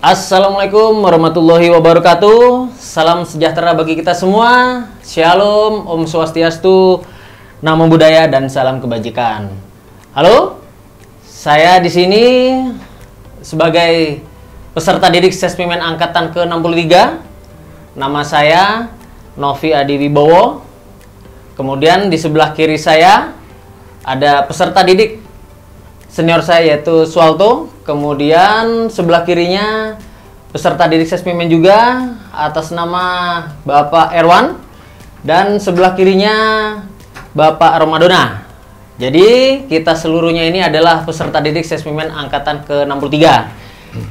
Assalamualaikum warahmatullahi wabarakatuh. Salam sejahtera bagi kita semua. Shalom, Om Swastiastu, Namo Buddhaya, dan salam kebajikan. Halo, saya di sini sebagai peserta didik Sesmimen Angkatan ke-63. Nama saya Novi Adi Wibowo. Kemudian di sebelah kiri saya ada peserta didik senior saya yaitu Sualto. Kemudian sebelah kirinya peserta didik Sesmimen juga atas nama Bapak Erwan, dan sebelah kirinya Bapak Romadona. Jadi kita seluruhnya ini adalah peserta didik Sesmimen Angkatan ke-63.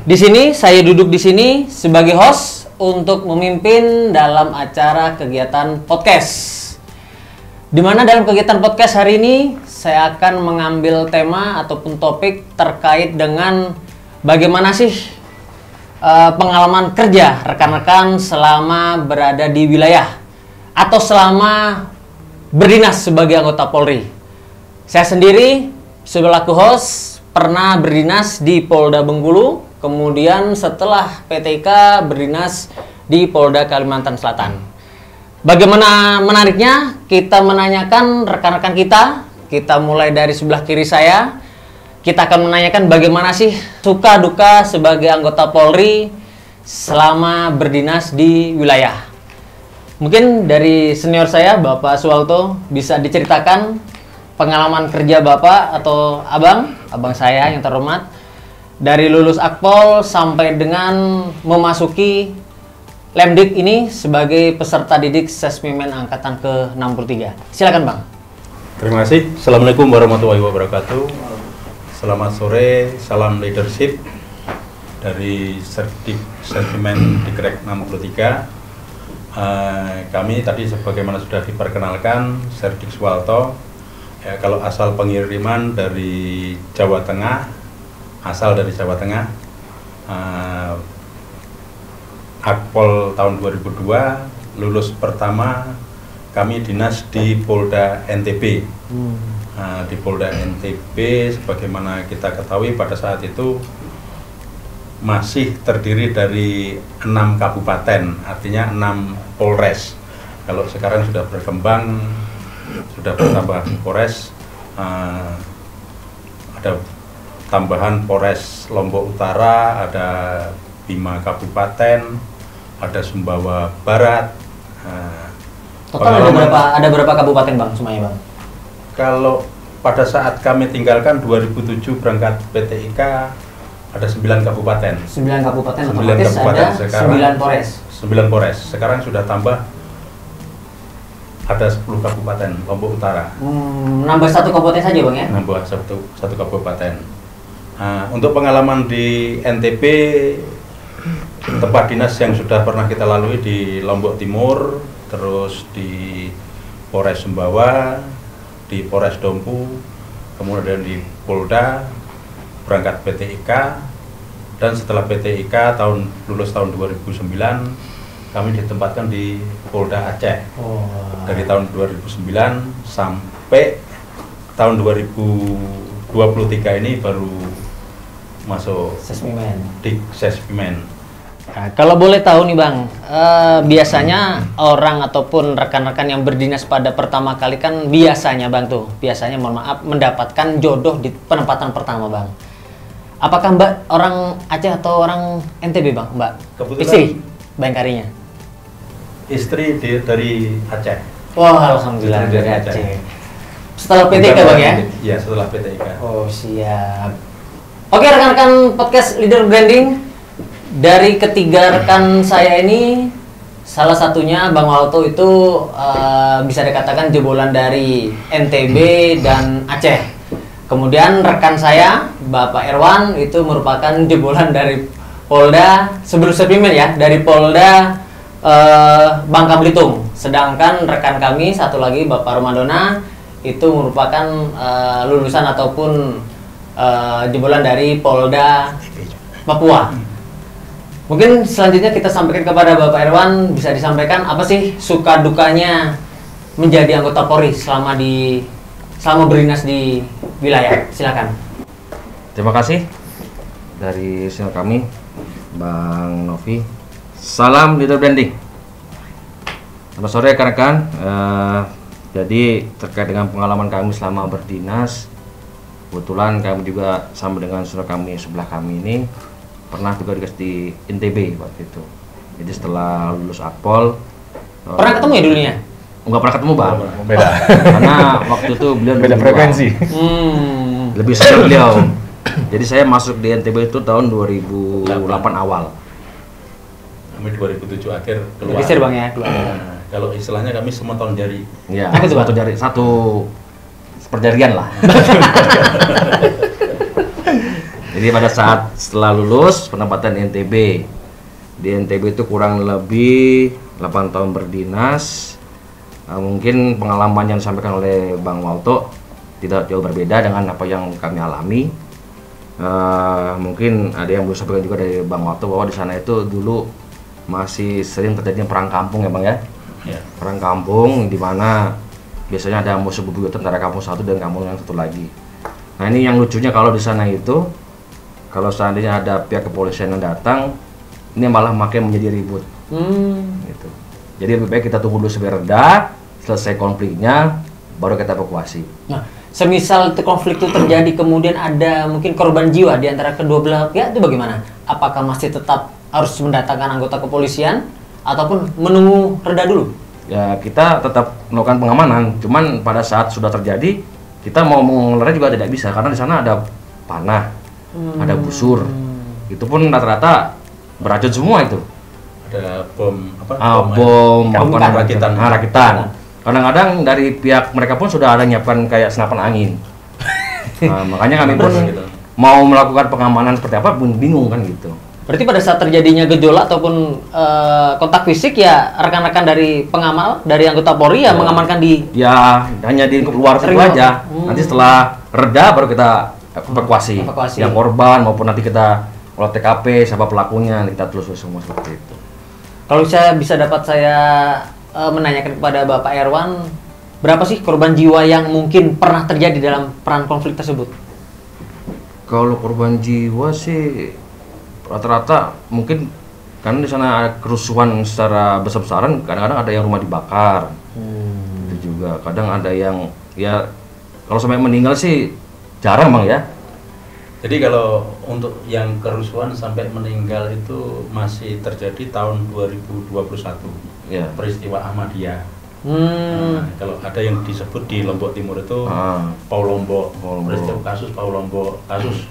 Di sini saya duduk di sini sebagai host untuk memimpin dalam acara kegiatan podcast. Di mana dalam kegiatan podcast hari ini saya akan mengambil tema ataupun topik terkait dengan bagaimana sih pengalaman kerja rekan-rekan selama berada di wilayah atau selama berdinas sebagai anggota Polri. Saya sendiri selaku host pernah berdinas di Polda Bengkulu, kemudian setelah PTIK berdinas di Polda Kalimantan Selatan. Bagaimana menariknya? Kita menanyakan rekan-rekan kita mulai dari sebelah kiri saya. Kita akan menanyakan bagaimana sih suka duka sebagai anggota Polri selama berdinas di wilayah. Mungkin dari senior saya, Bapak Sualto, bisa diceritakan pengalaman kerja Bapak atau abang saya yang terhormat, dari lulus Akpol sampai dengan memasuki Lemdik ini sebagai peserta didik Sesmimen Angkatan ke-63. Silakan Bang. Terima kasih. Assalamualaikum warahmatullahi wabarakatuh. Selamat sore, salam leadership dari Sesmimen Dikrek 63. Kami tadi sebagaimana sudah diperkenalkan, Serdik Sualto. Kalau asal pengiriman dari Jawa Tengah, Akpol tahun 2002, lulus pertama kami dinas di Polda NTB. Di Polda NTB, sebagaimana kita ketahui pada saat itu masih terdiri dari 6 kabupaten, artinya 6 Polres. Kalau sekarang sudah berkembang, sudah bertambah Polres, ada tambahan Polres Lombok Utara, ada 5 kabupaten, ada Sumbawa Barat. Total ada berapa kabupaten Bang semuanya Bang? Kalau pada saat kami tinggalkan 2007 berangkat PTIK ada 9 kabupaten. 9 kabupaten, 9 kabupaten ada sekarang, 9 Polres. 9 Polres. Sekarang sudah tambah ada 10 kabupaten Lombok Utara. Nambah 1 kabupaten saja Bang ya? Nambah satu kabupaten. Untuk pengalaman di NTB, tempat dinas yang sudah pernah kita lalui di Lombok Timur, terus di Polres Sumbawa, di Polres Dompu, kemudian di Polda, berangkat PTIK, dan setelah PTIK lulus tahun 2009, kami ditempatkan di Polda Aceh. Dari tahun 2009 sampai tahun 2023 ini baru masuk di Sesmimen. Nah, kalau boleh tahu nih Bang, biasanya orang ataupun rekan-rekan yang berdinas pada pertama kali kan biasanya mohon maaf, mendapatkan jodoh di penempatan pertama Bang. Apakah Mbak orang Aceh atau orang NTB Bang, Mbak? Kebetulan istri Bayangkarinya? Istri dari Aceh. Wah, alhamdulillah dari Aceh. Setelah PTIK Bang ya? Iya, setelah PTIK. Oh, siap. Oke rekan-rekan podcast Leader Branding, dari ketiga rekan saya ini, salah satunya Bang Walto itu bisa dikatakan jebolan dari NTB dan Aceh. Kemudian rekan saya, Bapak Erwan, itu merupakan jebolan dari Polda, sebelum Sesmimen ya, dari Polda Bangka Belitung. Sedangkan rekan kami, satu lagi Bapak Romadona, itu merupakan lulusan ataupun jebolan dari Polda Papua. Mungkin selanjutnya kita sampaikan kepada Bapak Erwan, bisa disampaikan apa sih suka dukanya menjadi anggota Polri selama berdinas di wilayah. Silakan. Terima kasih dari senior kami Bang Novi. Salam leader branding. Selamat sore rekan-rekan. Jadi terkait dengan pengalaman kami selama berdinas, kebetulan kami juga sama dengan saudara kami sebelah kami ini pernah juga di NTB waktu itu. Jadi setelah lulus Akpol. Pernah ketemu ya dulunya? Enggak pernah ketemu bang. Beda. Karena waktu itu beliau Beda frekuensi. Lebih senior beliau. Jadi saya masuk di NTB itu tahun 2008 awal. Kami 2007 akhir keluar. Geser bang ya, keluar. Nah, kalau istilahnya kami semotong jari. Ya, Apa itu, Bang? satu perjarian lah. Jadi pada saat setelah lulus penempatan di NTB itu kurang lebih 8 tahun berdinas. Mungkin pengalaman yang disampaikan oleh Bang Walto tidak jauh berbeda dengan apa yang kami alami. Mungkin ada yang belum sampaikan juga dari Bang Walto bahwa di sana itu dulu masih sering terjadi perang kampung ya Bang ya. Ya. Perang kampung di mana biasanya ada musuh bebuyutan antara kampung satu dan kampung yang satu lagi. Nah ini yang lucunya kalau di sana itu, kalau seandainya ada pihak kepolisian yang datang, ini malah makin menjadi ribut. Gitu. Jadi lebih baik kita tunggu dulu sampai reda, selesai konfliknya, baru kita evakuasi. Nah, semisal itu konflik itu terjadi kemudian ada mungkin korban jiwa di antara kedua belah pihak itu bagaimana? Apakah masih tetap harus mendatangkan anggota kepolisian ataupun menunggu reda dulu? Ya kita tetap melakukan pengamanan, cuman pada saat sudah terjadi kita mau mengelarnya juga tidak bisa karena di sana ada panah, ada busur, itu pun rata-rata beracun semua itu. Ada bom rakitan. Kadang-kadang dari pihak mereka pun sudah ada nyiapkan kayak senapan angin. Nah, makanya kami pun mau melakukan pengamanan seperti apa pun bingung kan gitu. Berarti pada saat terjadinya gejolak ataupun kontak fisik ya rekan-rekan dari pengamal dari anggota Polri ya mengamankan di hanya di luar situ aja. Nanti setelah reda baru kita evakuasi. Yang korban maupun nanti kita olah TKP siapa pelakunya kita telusuri semua seperti itu. Kalau saya menanyakan kepada Bapak Erwan, berapa sih korban jiwa yang mungkin pernah terjadi dalam peran konflik tersebut? Kalau korban jiwa sih rata-rata mungkin karena di sana ada kerusuhan secara besar-besaran, kadang-kadang ada yang rumah dibakar, itu juga kadang ada yang ya kalau sampai meninggal sih jarang bang ya. Jadi kalau untuk yang kerusuhan sampai meninggal itu masih terjadi tahun 2021 ya. Peristiwa Ahmadiyah. Nah, kalau ada yang disebut di Lombok Timur itu Paulombok, peristiwa kasus Paulombok, kasus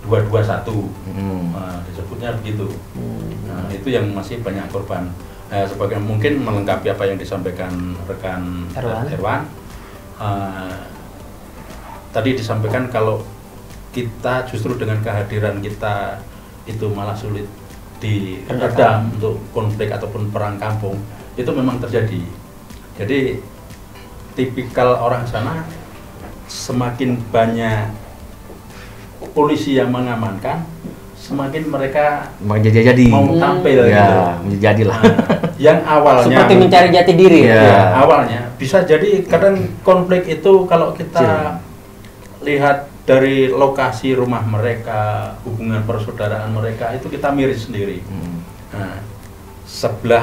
221, nah, disebutnya begitu. Nah, itu yang masih banyak korban. Sebagai mungkin melengkapi apa yang disampaikan rekan Erwan. Tadi disampaikan kalau kita justru dengan kehadiran kita itu malah sulit diredam untuk konflik ataupun perang kampung, itu memang terjadi. Jadi tipikal orang sana semakin banyak polisi yang mengamankan, semakin mereka jadi mau tampil ya, gitu. jadilah. Yang awalnya seperti mencari jati diri ya, awalnya bisa jadi kadang konflik itu kalau kita lihat dari lokasi rumah mereka, hubungan persaudaraan mereka itu kita miris sendiri. Nah,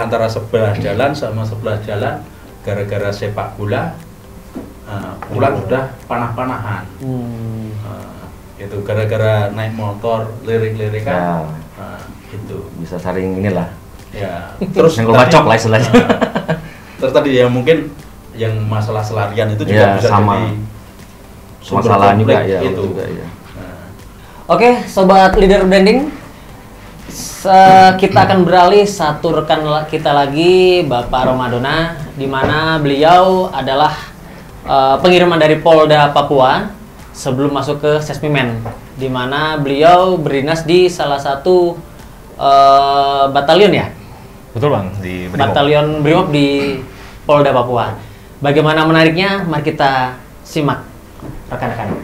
antara sebelah jalan sama sebelah jalan gara-gara sepak bola pulang sudah panah-panahan. Itu gara-gara naik motor lirik-lirikan itu bisa saling inilah ya terus yang bacok lah istilahnya. Terus tadi ya mungkin yang masalah selarian itu juga bisa sama. jadi Masalah juga ya itu. Juga, ya. Oke, sobat leader branding, kita akan beralih satu rekan kita lagi, Bapak Romadona, di mana beliau adalah pengiriman dari Polda Papua sebelum masuk ke Sesmimen, di mana beliau berdinas di salah satu batalion ya. Betul bang, di Brimob. Batalion Brimob di Polda Papua. Bagaimana menariknya? Mari kita simak rekan-rekan.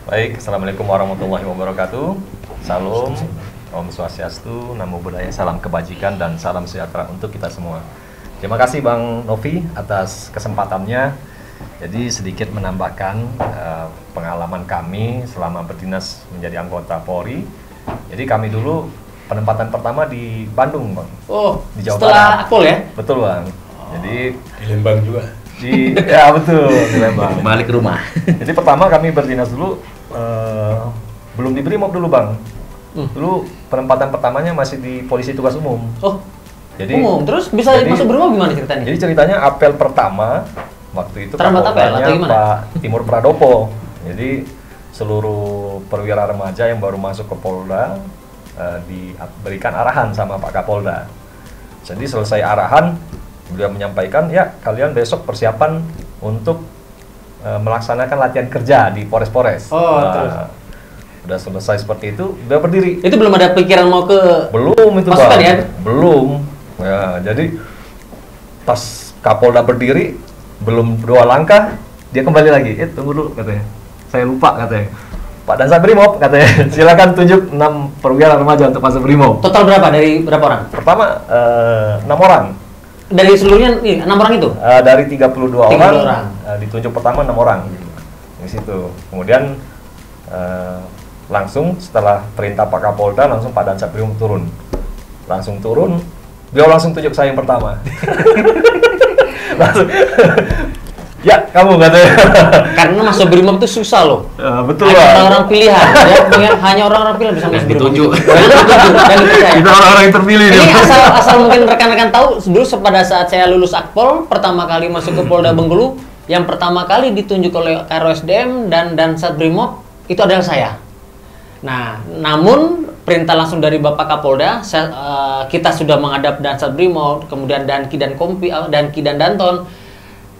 Baik, assalamualaikum warahmatullahi wabarakatuh. Salam, Om Swastiastu, Namo Buddhaya, salam kebajikan dan salam sejahtera untuk kita semua. Terima kasih Bang Novi atas kesempatannya. Jadi sedikit menambahkan pengalaman kami selama berdinas menjadi anggota Polri. Jadi kami dulu penempatan pertama di Bandung, Bang. Oh, Di Jawa setelah Barat. Akpol ya? Betul, Bang. Jadi Di Lembang juga. ya betul di Lembang. Balik ke rumah. Jadi pertama kami berdinas dulu belum di Brimob dulu, Bang. Dulu penempatan pertamanya masih di Polisi Tugas Umum. Oh, Jadi umum. Terus bisa masuk Brimob gimana ceritanya? Jadi ceritanya apel pertama waktu itu Terlambat apel atau Kapoldanya gimana? Pak Timur Pradopo. Jadi seluruh perwira remaja yang baru masuk ke Polda diberikan arahan sama Pak Kapolda. Jadi selesai arahan, beliau menyampaikan, ya kalian besok persiapan untuk melaksanakan latihan kerja di Polres-Polres. Oh, terus? Udah selesai seperti itu, beliau berdiri. Itu belum ada pikiran mau ke Belum itu, Pasukan Bang. ya? Belum. Ya, jadi pas Kapolda berdiri, belum 2 langkah, dia kembali lagi. Tunggu dulu katanya. Saya lupa katanya. Pak Dansat Brimob katanya, silakan tunjuk 6 perwira remaja untuk masuk Brimob. total berapa dari berapa orang? Pertama 6 orang. Dari seluruhnya nih 6 orang itu. Dari 32 orang, orang. Ditunjuk pertama 6 orang di situ. Kemudian langsung setelah perintah Pak Kapolda, langsung Pak Dansat Brimob turun. Langsung turun, beliau langsung tunjuk saya yang pertama. Langsung, ya kamu katanya. Karena masuk Brimob itu susah loh. Betul, Hanya Bang. orang-orang pilihan, ya, hanya orang-orang pilihan bisa masuk Brimob. ditunjuk. Dan dipercaya. Itu orang-orang yang terpilih. Ini nih. asal mungkin rekan-rekan tahu, dulu pada saat saya lulus Akpol, pertama kali masuk ke Polda Bengkulu, yang pertama kali ditunjuk oleh KRSDM dan Dansat Brimob itu adalah saya. Nah, namun perintah langsung dari Bapak Kapolda, kita sudah menghadap Dansat Brimob, kemudian Danki dan Kompi, Danki dan Danton.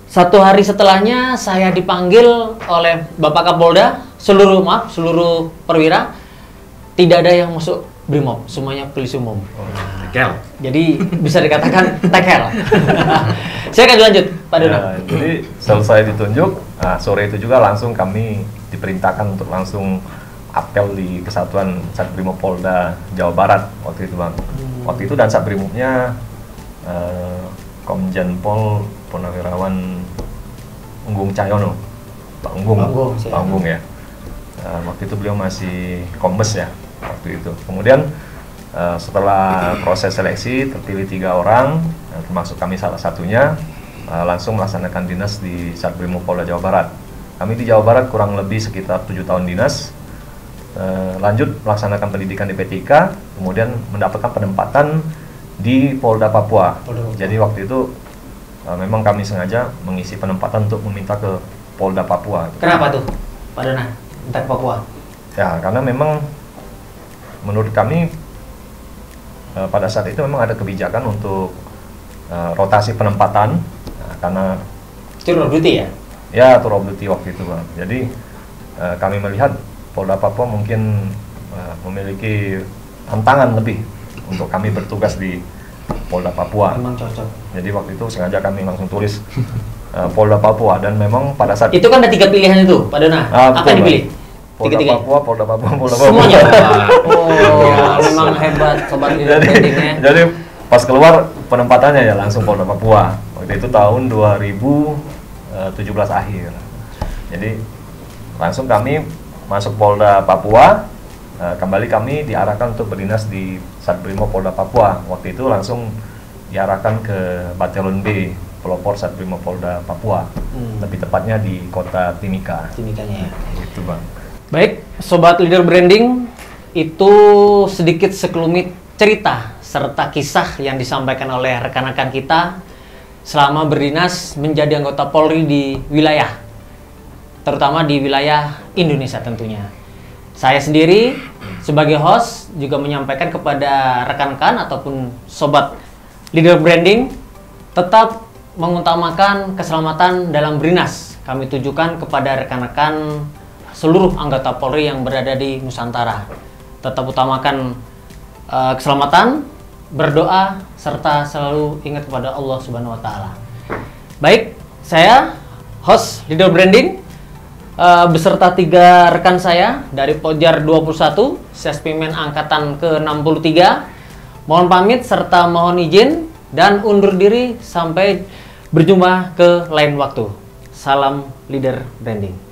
1 hari setelahnya saya dipanggil oleh Bapak Kapolda, seluruh perwira, tidak ada yang masuk Brimob, semuanya polisi umum. Kel. Jadi bisa dikatakan tekel. Saya akan lanjut, Pak Dono. Ya, jadi selesai ditunjuk, sore itu juga langsung kami diperintahkan untuk langsung apel di Kesatuan Satbrimob Polda Jawa Barat waktu itu, Bang. Waktu itu dan Satbrimobnya Komjen Pol Purnawirawan Unggung Cahyono, Pak Unggung, siap. Pak Unggung ya. Waktu itu beliau masih kombes ya waktu itu. Kemudian setelah proses seleksi terpilih 3 orang, termasuk kami salah satunya, langsung melaksanakan dinas di Satbrimob Polda Jawa Barat. Kami di Jawa Barat kurang lebih sekitar 7 tahun dinas. Lanjut melaksanakan pendidikan di P3, kemudian mendapatkan penempatan di Polda Papua. Jadi waktu itu memang kami sengaja mengisi penempatan untuk meminta ke Polda Papua. Kenapa tuh, Pak Dona? Entah Papua. Ya, karena memang menurut kami pada saat itu memang ada kebijakan untuk rotasi penempatan, karena Tour of Duty ya? ya tour of duty waktu itu, Bang. Jadi kami melihat Polda Papua mungkin memiliki tantangan lebih untuk kami bertugas di Polda Papua. Memang cocok. Jadi waktu itu sengaja kami langsung tulis Polda Papua, dan memang pada saat Itu kan ada 3 pilihan itu, Pak Dona. Apa betul, yang dipilih? Polda Tiga-tiga. Papua, Polda Papua, Polda Papua. Semuanya. Oh, memang hebat sobat leader brandingnya. Jadi pas keluar penempatannya ya langsung Polda Papua. Waktu itu tahun 2017 akhir. Jadi langsung kami masuk Polda Papua. Kembali kami diarahkan untuk berdinas di Satbrimob Polda Papua. Waktu itu langsung diarahkan ke Batalon B, pelopor Satbrimob Polda Papua. Lebih tepatnya di kota Timika. Timikanya ya. Gitu, Bang. Baik, sobat leader branding, itu sedikit sekelumit cerita serta kisah yang disampaikan oleh rekan-rekan kita selama berdinas menjadi anggota Polri di wilayah, terutama di wilayah Indonesia tentunya. Saya sendiri sebagai host juga menyampaikan kepada rekan-rekan ataupun sobat leader branding tetap mengutamakan keselamatan dalam berdinas. Kami tujukan kepada rekan-rekan seluruh anggota Polri yang berada di Nusantara. Tetap utamakan keselamatan, berdoa, serta selalu ingat kepada Allah Subhanahu wa Ta'ala. Baik, saya host leader branding beserta 3 rekan saya dari Podjar 21, Sespimen Angkatan ke-63. Mohon pamit serta mohon izin dan undur diri sampai berjumpa ke lain waktu. Salam leader branding.